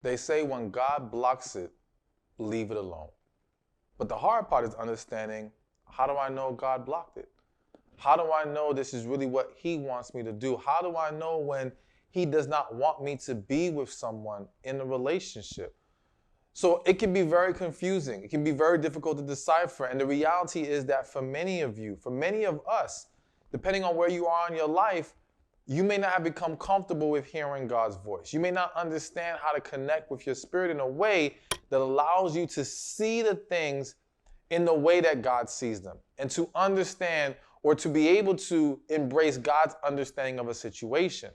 They say when God blocks it, leave it alone. But the hard part is understanding, how do I know God blocked it? How do I know this is really what he wants me to do? How do I know when he does not want me to be with someone in a relationship? So it can be very confusing. It can be very difficult to decipher. And the reality is that for many of you, for many of us, depending on where you are in your life, you may not have become comfortable with hearing God's voice. You may not understand how to connect with your spirit in a way that allows you to see the things in the way that God sees them, and to understand or to be able to embrace God's understanding of a situation.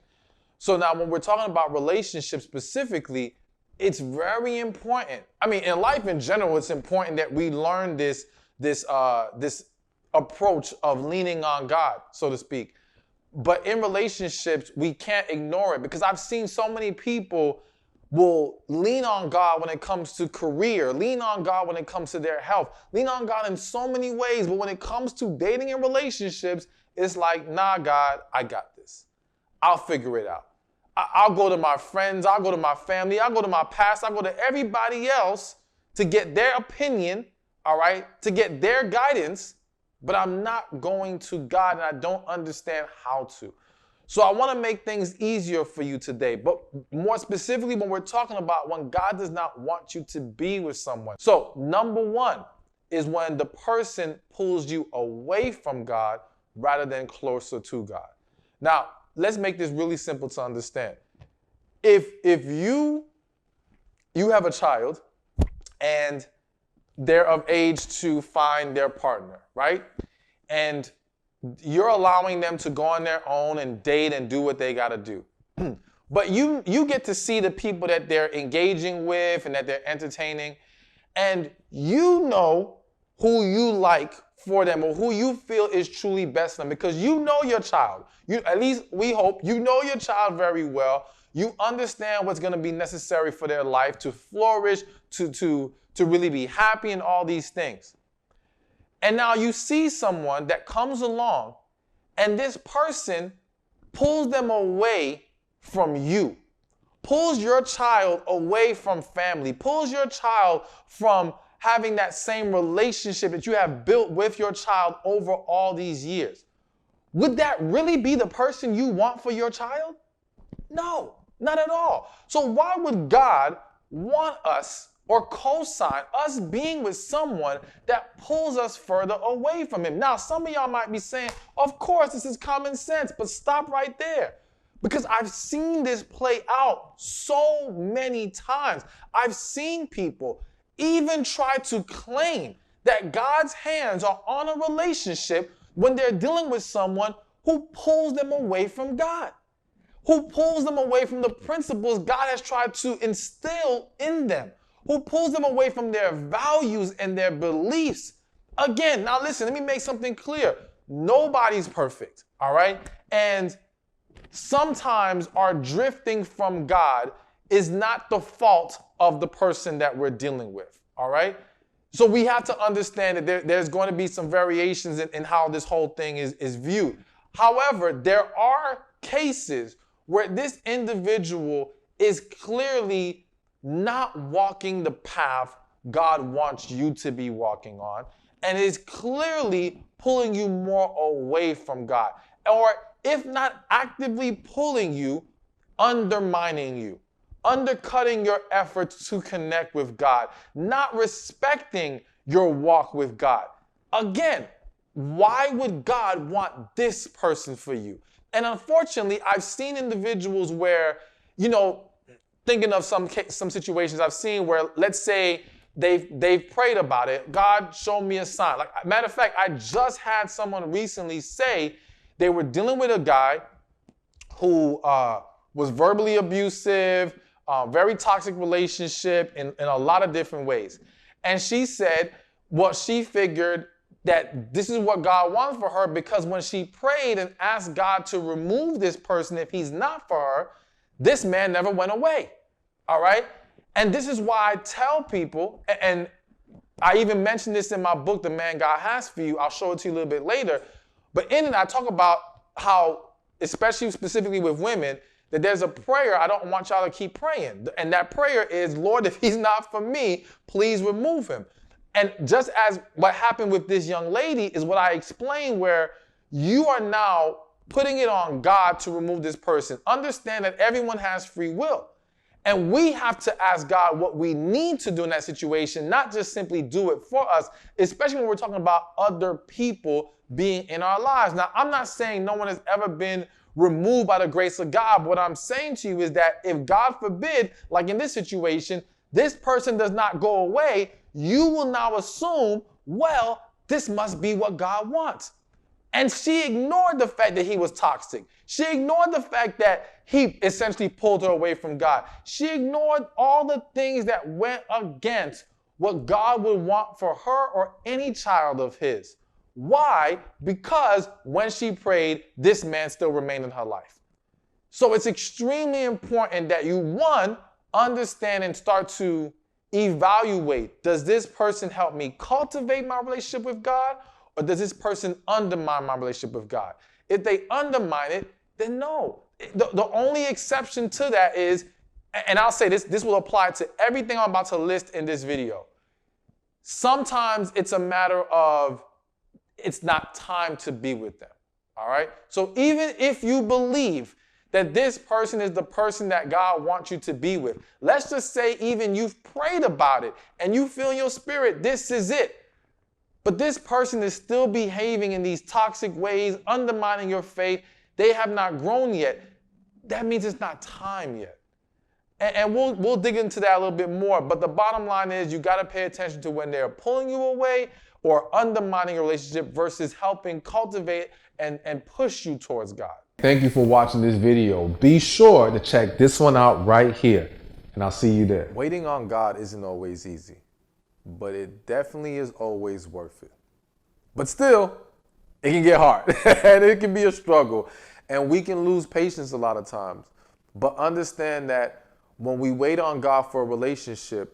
So now when we're talking about relationships specifically, it's very important. I mean, in life in general, it's important that we learn this approach of leaning on God, so to speak. But in relationships, we can't ignore it, because I've seen so many people will lean on God when it comes to career, lean on God when it comes to their health, lean on God in so many ways. But when it comes to dating and relationships, it's like, nah, God, I got this. I'll figure it out. I'll go to my friends, I'll go to my family, I'll go to my past, I'll go to everybody else to get their opinion, all right, to get their guidance, but I'm not going to God, and I don't understand how to. So I want to make things easier for you today, but more specifically when we're talking about when God does not want you to be with someone. So number one is when the person pulls you away from God rather than closer to God. Now, let's make this really simple to understand. If you have a child and they're of age to find their partner, right? And you're allowing them to go on their own and date and do what they got to do. But you get to see the people that they're engaging with and that they're entertaining, and you know who you like for them or who you feel is truly best for them, because you know your child. At least we hope you know your child very well. You understand what's going to be necessary for their life to flourish, to really be happy, and all these things. And now you see someone that comes along, and this person pulls them away from you, pulls your child away from family, pulls your child from having that same relationship that you have built with your child over all these years. Would that really be the person you want for your child? No, not at all. So why would God want us or co-sign us being with someone that pulls us further away from him? Now, some of y'all might be saying, of course, this is common sense, but stop right there. Because I've seen this play out so many times. I've seen people even try to claim that God's hands are on a relationship when they're dealing with someone who pulls them away from God, who pulls them away from the principles God has tried to instill in them, who pulls them away from their values and their beliefs. Again, now listen, let me make something clear. Nobody's perfect, all right? And sometimes our drifting from God is not the fault of the person that we're dealing with, all right? So we have to understand that there's going to be some variations in how this whole thing is viewed. However, there are cases where this individual is clearly not walking the path God wants you to be walking on, and is clearly pulling you more away from God. Or if not actively pulling you, undermining you, undercutting your efforts to connect with God, not respecting your walk with God. Again, why would God want this person for you? And unfortunately, I've seen individuals where, thinking of some situations I've seen where, let's say, they've prayed about it. God, show me a sign. Like, matter of fact, I just had someone recently say they were dealing with a guy who was verbally abusive, very toxic relationship in a lot of different ways. And she said, well, she figured that this is what God wanted for her, because when she prayed and asked God to remove this person if he's not for her, this man never went away, all right? And this is why I tell people, and I even mentioned this in my book, The Man God Has For You. I'll show it to you a little bit later. But in it, I talk about how, especially specifically with women, that there's a prayer I don't want y'all to keep praying. And that prayer is, Lord, if he's not for me, please remove him. And just as what happened with this young lady is what I explained, where you are now putting it on God to remove this person. Understand that everyone has free will. And we have to ask God what we need to do in that situation, not just simply do it for us, especially when we're talking about other people being in our lives. Now, I'm not saying no one has ever been removed by the grace of God. But what I'm saying to you is that if God forbid, like in this situation, this person does not go away, you will now assume, well, this must be what God wants. And she ignored the fact that he was toxic. She ignored the fact that he essentially pulled her away from God. She ignored all the things that went against what God would want for her or any child of his. Why? Because when she prayed, this man still remained in her life. So it's extremely important that you, one, understand and start to evaluate, does this person help me cultivate my relationship with God, or does this person undermine my relationship with God? If they undermine it, then no. The only exception to that is, and I'll say this will apply to everything I'm about to list in this video. Sometimes it's a matter of it's not time to be with them, all right? So even if you believe that this person is the person that God wants you to be with, let's just say even you've prayed about it and you feel in your spirit, this is it. But this person is still behaving in these toxic ways, undermining your faith. They have not grown yet. That means it's not time yet. And we'll dig into that a little bit more. But the bottom line is you got to pay attention to when they're pulling you away or undermining your relationship versus helping cultivate and push you towards God. Thank you for watching this video. Be sure to check this one out right here, and I'll see you there. Waiting on God isn't always easy, but it definitely is always worth it. But still, it can get hard and it can be a struggle, and we can lose patience a lot of times. But understand that when we wait on God for a relationship,